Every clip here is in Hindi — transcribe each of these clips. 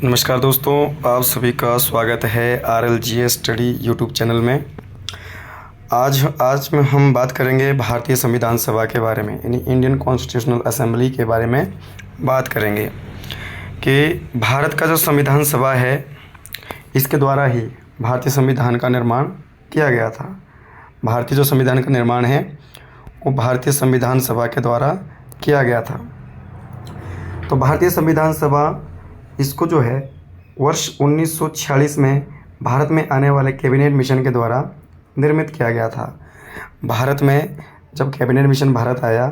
नमस्कार दोस्तों, आप सभी का स्वागत है RLGS स्टडी यूट्यूब चैनल में। आज में हम बात करेंगे भारतीय संविधान सभा के बारे में, यानी इंडियन कॉन्स्टिट्यूशनल असेंबली के बारे में बात करेंगे कि भारत का जो संविधान सभा है, इसके द्वारा ही भारतीय संविधान का निर्माण किया गया था। भारतीय जो संविधान का निर्माण है वो भारतीय संविधान सभा के द्वारा किया गया था। तो भारतीय संविधान सभा इसको जो है वर्ष 1946 में भारत में आने वाले कैबिनेट मिशन के द्वारा निर्मित किया गया था। भारत में जब कैबिनेट मिशन भारत आया,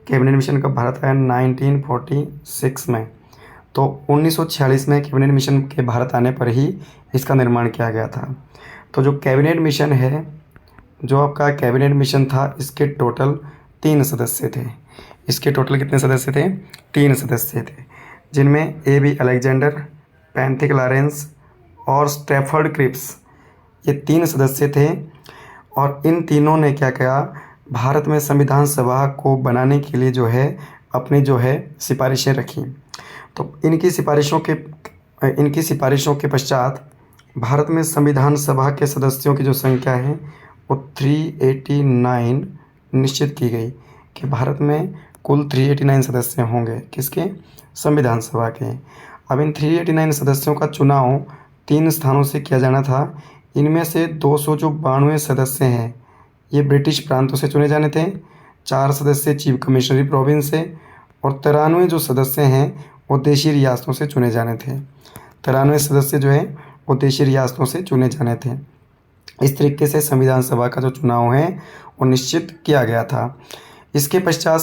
कैबिनेट मिशन कब भारत आया 1946 में, तो 1946 में कैबिनेट मिशन के भारत आने पर ही इसका निर्माण किया गया था। तो जो कैबिनेट मिशन है, जो आपका कैबिनेट मिशन था, इसके टोटल 3 सदस्य थे। इसके टोटल कितने सदस्य थे? 3 सदस्य थे, जिनमें AB अलेक्जेंडर, पैंथिक लॉरेंस और स्टैफर्ड क्रिप्स, ये 3 सदस्य थे। और इन तीनों ने क्या किया, भारत में संविधान सभा को बनाने के लिए जो है अपनी जो है सिफारिशें रखी। तो इनकी सिफारिशों के पश्चात भारत में संविधान सभा के सदस्यों की जो संख्या है वो 389 निश्चित की गई कि भारत में कुल 389 सदस्य होंगे। किसके? संविधान सभा के। अब इन 389 सदस्यों का चुनाव 3 स्थानों से किया जाना था। इनमें से 292 सदस्य हैं, ये ब्रिटिश प्रांतों से चुने जाने थे। 4 सदस्य चीफ कमिश्नरी प्रोविंस से, और 93 जो सदस्य हैं वो देशी रियासतों से चुने जाने थे। 93 सदस्य जो है वो देशी रियासतों से चुने जाने थे। इस तरीके से संविधान सभा का जो चुनाव है वो निश्चित किया गया था। इसके पश्चात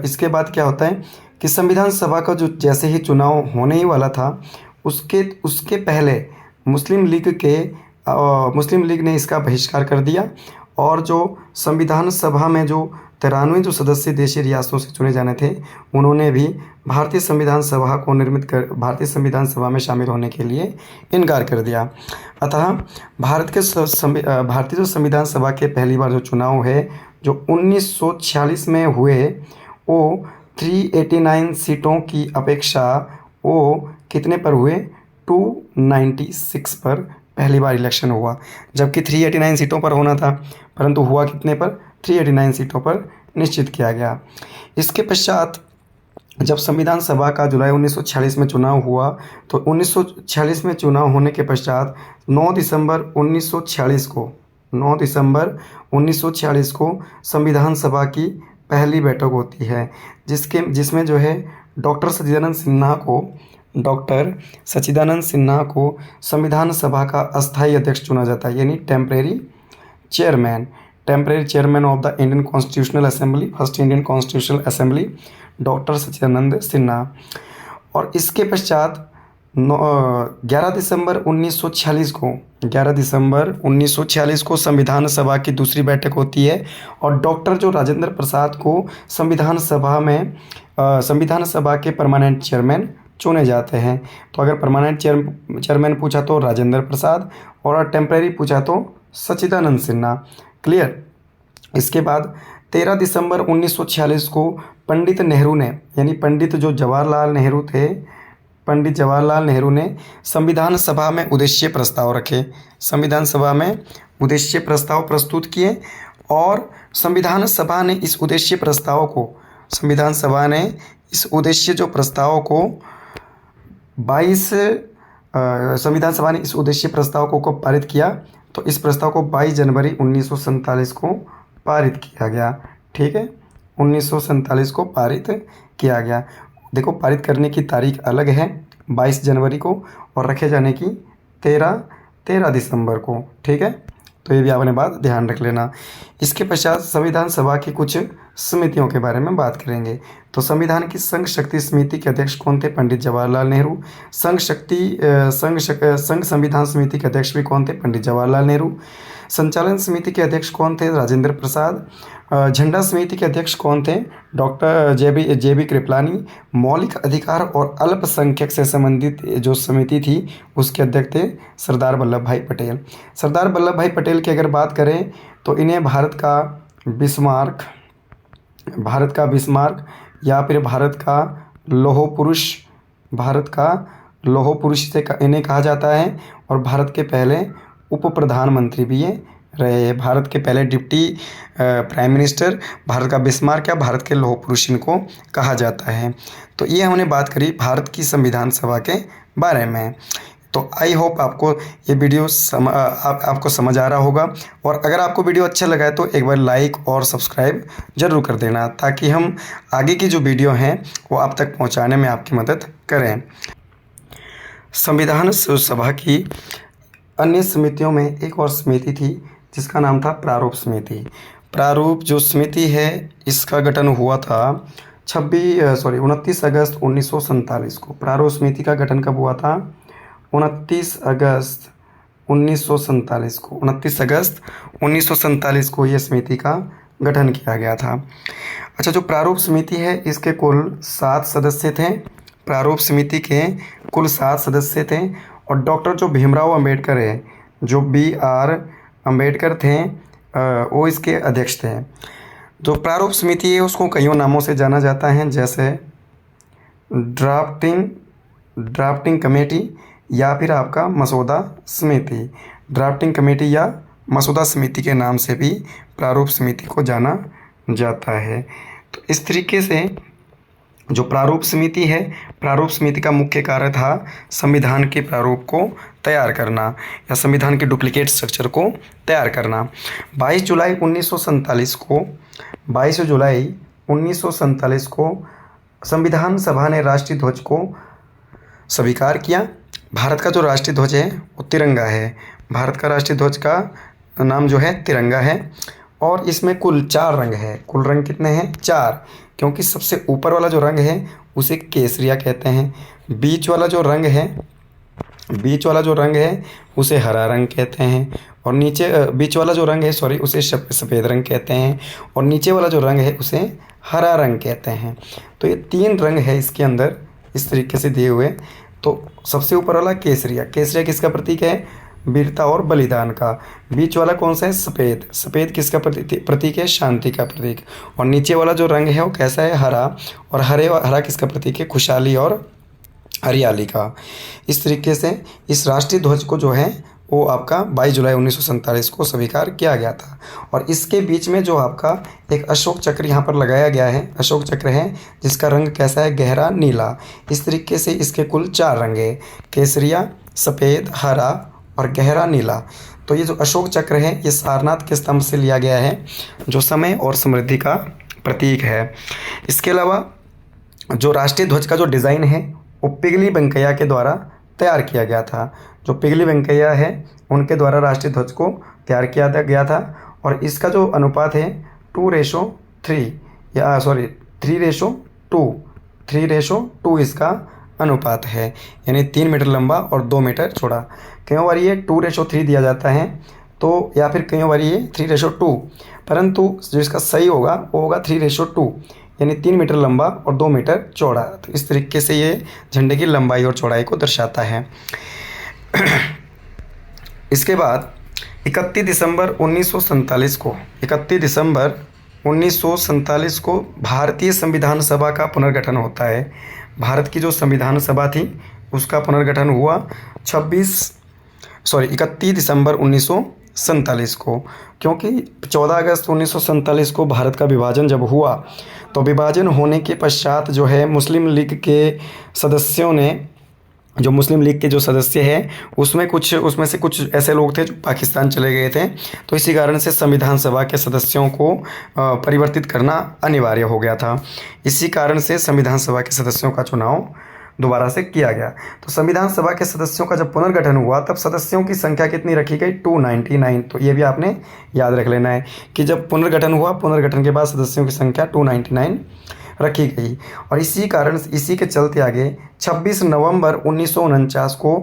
इसके बाद क्या होता है कि संविधान सभा का जो जैसे ही चुनाव होने ही वाला था, उसके पहले मुस्लिम लीग ने इसका बहिष्कार कर दिया। और जो संविधान सभा में जो 93 जो सदस्य देशी रियासतों से चुने जाने थे, उन्होंने भी भारतीय संविधान सभा में शामिल होने के लिए इनकार कर दिया। अतः भारतीय जो संविधान सभा के पहली बार जो चुनाव है जो 1946 में हुए, वो 389 सीटों की अपेक्षा वो कितने पर हुए? 296 पर पहली बार इलेक्शन हुआ। जबकि 389 सीटों पर होना था, परंतु हुआ कितने पर? 389 सीटों पर निश्चित किया गया। इसके पश्चात जब संविधान सभा का जुलाई 1946 में चुनाव हुआ, तो 1946 में चुनाव होने के पश्चात 9 दिसंबर 1946 को संविधान सभा की पहली बैठक होती है, जिसमें जो है डॉक्टर सच्चिदानंद सिन्हा को संविधान सभा का अस्थायी अध्यक्ष चुना जाता है, यानी temporary chairman of the Indian constitutional assembly, first Indian constitutional assembly, doctor Sachchidanand Sinha. और इसके पश्चात 11 दिसंबर 1946 को संविधान सभा की दूसरी बैठक होती है, और डॉक्टर जो राजेंद्र प्रसाद को संविधान सभा के परमानेंट चेयरमैन चुने जाते हैं। तो अगर परमानेंट चेयरमैन पूछा तो राजेंद्र प्रसाद, और टेम्परेरी पूछा तो सच्चिदानंद सिन्हा। क्लियर? इसके बाद 13 दिसंबर 1946 को पंडित नेहरू ने, यानी पंडित जवाहरलाल नेहरू ने संविधान सभा में उद्देश्य प्रस्ताव रखे। संविधान सभा में उद्देश्य प्रस्ताव प्रस्तुत किए, और संविधान सभा ने इस उद्देश्य प्रस्ताव को 22 पारित किया। तो इस प्रस्ताव को 22 जनवरी 1947 को पारित किया गया। ठीक है, 1947 को पारित किया गया। देखो, पारित करने की तारीख अलग है 22 जनवरी को, और रखे जाने की 13 दिसंबर को। ठीक है, तो ये भी आपने बात ध्यान रख लेना। इसके पश्चात संविधान सभा की कुछ समितियों के बारे में बात करेंगे। तो संविधान की संघ शक्ति समिति के अध्यक्ष कौन थे? पंडित जवाहरलाल नेहरू। संघ संविधान समिति के अध्यक्ष भी कौन थे? पंडित जवाहरलाल नेहरू। संचालन समिति के अध्यक्ष कौन थे? राजेंद्र प्रसाद। झंडा समिति के अध्यक्ष कौन थे? Doctor J B Kripalani. मौलिक अधिकार और अल्पसंख्यक से संबंधित जो समिति थी उसके अध्यक्ष थे सरदार वल्लभ भाई पटेल। सरदार वल्लभ भाई पटेल की अगर बात करें तो इन्हें भारत का बिस्मार्क या फिर भारत का लौह पुरुष से इन्हें कहा जाता है और भारत के पहले उप प्रधानमंत्री भी ये रहे हैं। भारत के पहले डिप्टी प्राइम मिनिस्टर भारत का बिस्मार्क या भारत के लौह पुरुष इनको कहा जाता है। तो ये हमने बात करी भारत की संविधान सभा के बारे में। तो आई होप आपको ये वीडियो आपको समझ आ रहा होगा, और अगर आपको वीडियो अच्छा लगा है तो एक बार लाइक और सब्सक्राइब ज़रूर कर देना, ताकि हम आगे की जो वीडियो हैं वो आप तक पहुंचाने में आपकी मदद करें। संविधान सभा की अन्य समितियों में एक और समिति थी जिसका नाम था प्रारूप समिति। प्रारूप जो समिति है इसका गठन हुआ था 29 अगस्त 1947 को। प्रारूप समिति का गठन कब हुआ था? 29 अगस्त 1947 को। 29 अगस्त 1947 को यह समिति का गठन किया गया था। अच्छा, जो प्रारूप समिति है इसके कुल 7 सदस्य थे। प्रारूप समिति के कुल 7 सदस्य थे, और डॉक्टर जो भीमराव अंबेडकर है, जो BR अंबेडकर थे, वो इसके अध्यक्ष थे। जो प्रारूप समिति है उसको कईयों नामों से जाना जाता है, जैसे ड्राफ्टिंग कमेटी या फिर आपका मसौदा समिति। ड्राफ्टिंग कमेटी या मसौदा समिति के नाम से भी प्रारूप समिति को जाना जाता है। तो इस तरीके से जो प्रारूप समिति है, प्रारूप समिति का मुख्य कार्य था संविधान के प्रारूप को तैयार करना या संविधान के डुप्लीकेट स्ट्रक्चर को तैयार करना। 22 जुलाई 1947 को संविधान सभा ने राष्ट्रीय ध्वज को स्वीकार किया। भारत का जो राष्ट्रीय ध्वज है वो तिरंगा है। भारत का राष्ट्रीय ध्वज का नाम जो है तिरंगा है, और इसमें कुल 4 रंग है। कुल रंग कितने हैं? 4, क्योंकि सबसे ऊपर वाला जो रंग है उसे केसरिया कहते हैं। बीच वाला जो रंग है उसे हरा रंग कहते हैं, और नीचे बीच वाला जो रंग है उसे सफ़ेद रंग कहते हैं, और नीचे वाला जो रंग है उसे हरा रंग कहते हैं। तो ये 3 रंग है इसके अंदर इस तरीके से दिए हुए। तो सबसे ऊपर वाला केसरिया किसका प्रतीक है? वीरता और बलिदान का। बीच वाला कौन सा है? सफ़ेद किसका प्रतीक है? शांति का प्रतीक। और नीचे वाला जो रंग है वो कैसा है? हरा। और हरा किसका प्रतीक है? खुशहाली और हरियाली का। इस तरीके से इस राष्ट्रीय ध्वज को जो है वो आपका 22 जुलाई 1947 को स्वीकार किया गया था। और इसके बीच में जो आपका एक अशोक चक्र यहाँ पर लगाया गया है, अशोक चक्र है जिसका रंग कैसा है? गहरा नीला। इस तरीके से इसके कुल 4 रंग है, केसरिया, सफ़ेद, हरा और गहरा नीला। तो ये जो अशोक चक्र है ये सारनाथ के स्तंभ से लिया गया है, जो समय और समृद्धि का प्रतीक है। इसके अलावा जो राष्ट्रीय ध्वज का जो डिज़ाइन है वो पिगली वेंकैया के द्वारा तैयार किया गया था। जो पिगली वेंकैया है उनके द्वारा राष्ट्रीय ध्वज को तैयार किया गया था, और इसका जो अनुपात है 3:2 इसका अनुपात है, यानी 3 मीटर लंबा और 2 मीटर चौड़ा। कई बार ये 2:3 दिया जाता है, तो या फिर कई बार ये 3:2, परंतु जो इसका सही होगा वो होगा 3:2, यानी 3 मीटर लंबा और 2 मीटर चौड़ा। तो इस तरीके से ये झंडे की लंबाई और चौड़ाई को दर्शाता है। इसके बाद 31 दिसंबर 1947 को भारतीय संविधान सभा का पुनर्गठन होता है। भारत की जो संविधान सभा थी उसका पुनर्गठन हुआ 31 दिसंबर 1947 को, क्योंकि 14 अगस्त 1947 को भारत का विभाजन जब हुआ तो विभाजन होने के पश्चात जो है मुस्लिम लीग के जो सदस्य हैं उसमें से कुछ ऐसे लोग थे जो पाकिस्तान चले गए थे। तो इसी कारण से संविधान सभा के सदस्यों को परिवर्तित करना अनिवार्य हो गया था। इसी कारण से संविधान सभा के सदस्यों का चुनाव दोबारा से किया गया। तो संविधान सभा के सदस्यों का जब पुनर्गठन हुआ तब सदस्यों की संख्या कितनी रखी गई? 299। तो ये भी आपने याद रख लेना है कि जब पुनर्गठन हुआ, पुनर्गठन के बाद सदस्यों की संख्या 299 रखी गई। और इसी के चलते आगे 26 नवंबर 1949 को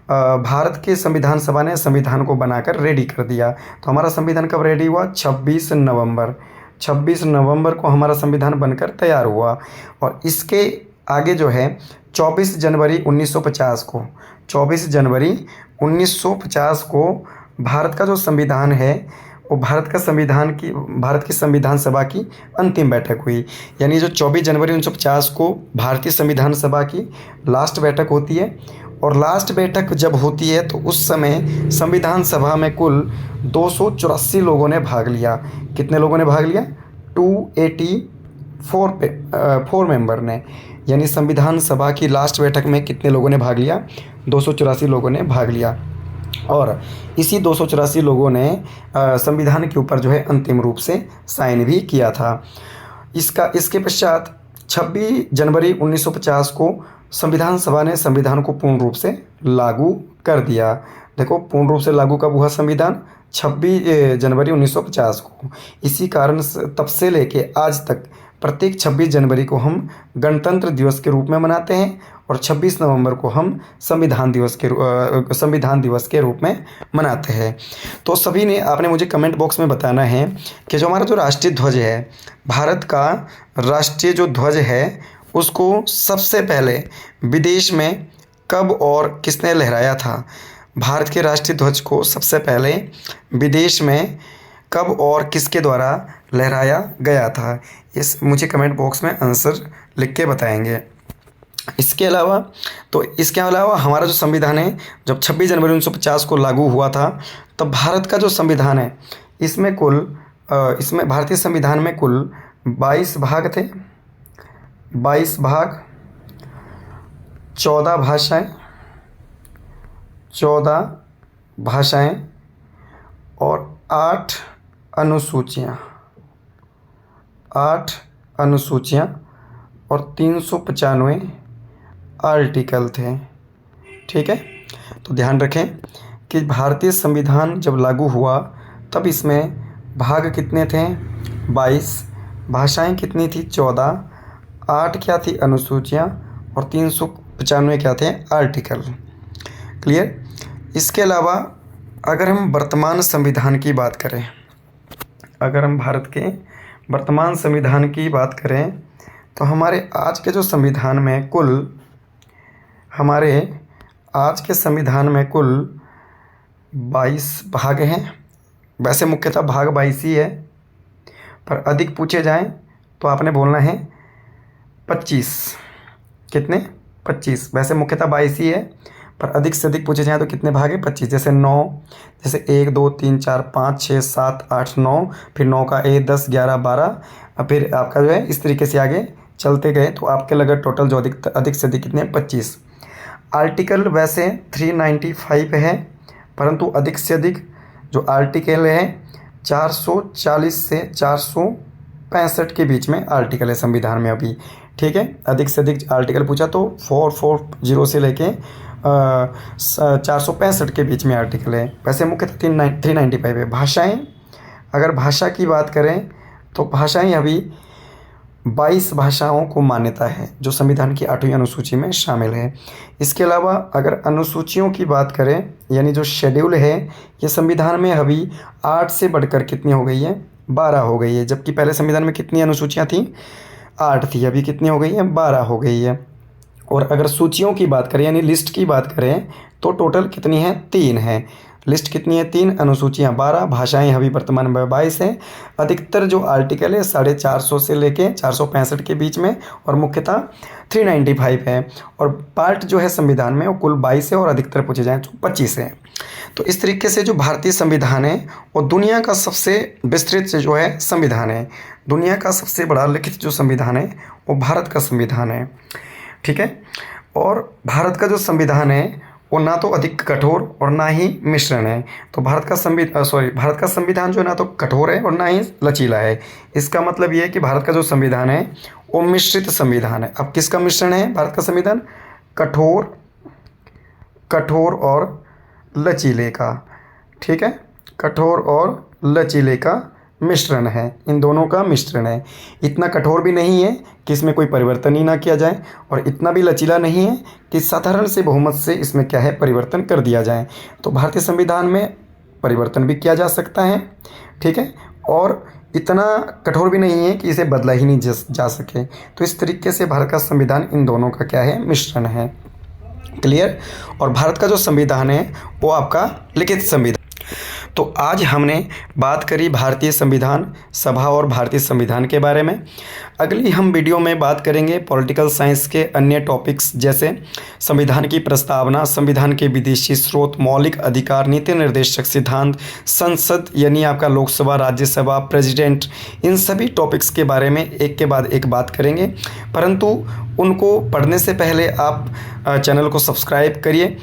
भारत के संविधान सभा ने संविधान को बनाकर रेडी कर दिया। तो हमारा संविधान कब रेडी हुआ? 26 नवंबर को हमारा संविधान बनकर तैयार हुआ। और इसके आगे जो है 24 जनवरी 1950 को भारत का जो संविधान है वो भारत की संविधान सभा की अंतिम बैठक हुई। यानी जो 24 जनवरी 1950 को भारतीय संविधान सभा की लास्ट बैठक होती है, और लास्ट बैठक जब होती है तो उस समय संविधान सभा में कुल 284 लोगों ने भाग लिया। कितने लोगों ने भाग लिया? 284 मेंबर ने। यानी संविधान सभा की लास्ट बैठक में कितने लोगों ने भाग लिया? 284 लोगों ने भाग लिया। और इसी 284 लोगों ने संविधान के ऊपर जो है अंतिम रूप से साइन भी किया था। इसके पश्चात 26 जनवरी 1950 को संविधान सभा ने संविधान को पूर्ण रूप से लागू कर दिया। देखो, पूर्ण रूप से लागू कब हुआ संविधान? 26 जनवरी 1950 को। इसी कारण तब से लेके आज तक प्रत्येक 26 जनवरी को हम गणतंत्र दिवस के रूप में मनाते हैं, और 26 नवंबर को हम संविधान दिवस के रूप में मनाते हैं। तो सभी ने आपने मुझे कमेंट बॉक्स में बताना है कि जो हमारा जो राष्ट्रीय ध्वज है, भारत का राष्ट्रीय जो ध्वज है, उसको सबसे पहले विदेश में कब और किसने लहराया था? भारत के राष्ट्रीय ध्वज को सबसे पहले विदेश में कब और किसके द्वारा लहराया गया था? मुझे कमेंट बॉक्स में आंसर लिख के बताएंगे। इसके अलावा हमारा जो संविधान है, जब 26 जनवरी 1950 को लागू हुआ था, तब भारत का जो संविधान है इसमें भारतीय संविधान में कुल 22 भाग थे। 22 भाग, 14 भाषाएं और 8 अनुसूचियाँ और 395 आर्टिकल थे। ठीक है, तो ध्यान रखें कि भारतीय संविधान जब लागू हुआ तब इसमें भाग कितने थे? 22, भाषाएं कितनी थी? 14, 8 क्या थी? अनुसूचियाँ, और 395 क्या थे? आर्टिकल। क्लियर? इसके अलावा अगर हम वर्तमान संविधान की बात करें, अगर हम भारत के वर्तमान संविधान की बात करें, तो हमारे आज के जो संविधान में आज के संविधान में कुल 22 भाग हैं। वैसे मुख्यतः भाग 22 ही है, पर अधिक पूछे जाएं तो आपने बोलना है 25। कितने? 25। वैसे मुख्यतः 22 ही है, पर अधिक से अधिक पूछे जाएं तो कितने भाग हैं? 25। जैसे 9, जैसे 1 2 3 4 5 6 7 8 9, फिर 9 का 1 10 11 12, और फिर आपका जो है इस तरीके से आगे चलते गए, तो आपके लगे टोटल जो अधिक से अधिक कितने? 25। आर्टिकल वैसे 395 है, परंतु अधिक से अधिक जो आर्टिकल है 440 से 465 के बीच में आर्टिकल है संविधान में अभी। ठीक है, अधिक से अधिक आर्टिकल पूछा तो 440 से लेके 465 के बीच में आर्टिकल है। वैसे मुख्यतः 395 है। भाषाएं, अगर भाषा की बात करें तो भाषाएं अभी 22 भाषाओं को मान्यता है, जो संविधान की 8वीं अनुसूची में शामिल है। इसके अलावा अगर अनुसूचियों की बात करें, यानी जो शेड्यूल है, ये संविधान में अभी 8 से बढ़कर कितनी हो गई है? 12 हो गई है। जबकि पहले संविधान में कितनी अनुसूचियाँ थीं? 8 थी, अभी कितनी हो गई है? 12 हो गई है। और अगर सूचियों की बात करें, यानी लिस्ट की बात करें, तो टोटल कितनी है? 3 है। लिस्ट कितनी है? 3, अनुसूचियाँ 12, भाषाएं अभी वर्तमान में 22 हैं। अधिकतर जो आर्टिकल है 450 से लेके 465 के बीच में, और मुख्यतः 395 है। और पार्ट जो है संविधान में वो कुल 22 है, और अधिकतर पूछे जाएँ तो 25 है। तो इस तरीके से जो भारतीय संविधान है वो दुनिया का सबसे विस्तृत जो है संविधान है। दुनिया का सबसे बड़ा लिखित जो संविधान है वो भारत का संविधान है। ठीक है, और भारत का जो संविधान है वो ना तो अधिक कठोर और ना ही मिश्रण है। तो भारत का संविधान जो है ना तो कठोर है और ना ही लचीला है। इसका मतलब ये है कि भारत का जो संविधान है वो मिश्रित संविधान है। अब किसका मिश्रण है भारत का संविधान? कठोर और लचीले का। ठीक है, कठोर और लचीले का मिश्रण है, इन दोनों का मिश्रण है। इतना कठोर भी नहीं है कि इसमें कोई परिवर्तन ही ना किया जाए, और इतना भी लचीला नहीं है कि साधारण से बहुमत से इसमें क्या है? परिवर्तन कर दिया जाए। तो भारतीय संविधान में परिवर्तन भी किया जा सकता है। ठीक है, और इतना कठोर भी नहीं है कि इसे बदला ही नहीं जा सके। तो इस तरीके से भारत का संविधान इन दोनों का क्या है? मिश्रण है। क्लियर? और भारत का जो संविधान है वो आपका लिखित संविधान। तो आज हमने बात करी भारतीय संविधान सभा और भारतीय संविधान के बारे में। अगली हम वीडियो में बात करेंगे पॉलिटिकल साइंस के अन्य टॉपिक्स जैसे संविधान की प्रस्तावना, संविधान के विदेशी स्रोत, मौलिक अधिकार, नीति निर्देशक सिद्धांत, संसद यानी आपका लोकसभा, राज्यसभा, प्रेसिडेंट, इन सभी टॉपिक्स के बारे में एक के बाद एक बात करेंगे। परंतु उनको पढ़ने से पहले आप चैनल को सब्सक्राइब करिए,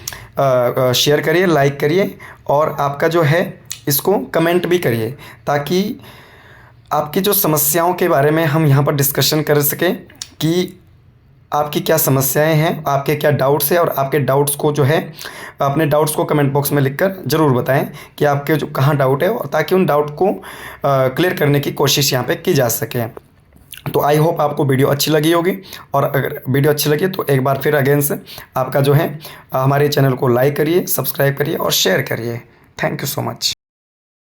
शेयर करिए, लाइक करिए और आपका जो है इसको कमेंट भी करिए, ताकि आपकी जो समस्याओं के बारे में हम यहाँ पर डिस्कशन कर सकें कि आपकी क्या समस्याएं हैं, आपके क्या डाउट्स हैं, और आपके डाउट्स को जो है अपने डाउट्स को कमेंट बॉक्स में लिखकर ज़रूर बताएं कि आपके जो कहाँ डाउट है, और ताकि उन डाउट को क्लियर करने की कोशिश यहाँ पे की जा सके। तो आई होप आपको वीडियो अच्छी लगी होगी, और अगर वीडियो अच्छी लगी तो एक बार फिर अगेन से आपका जो है हमारे चैनल को लाइक करिए, सब्सक्राइब करिए और शेयर करिए। Thank you so much.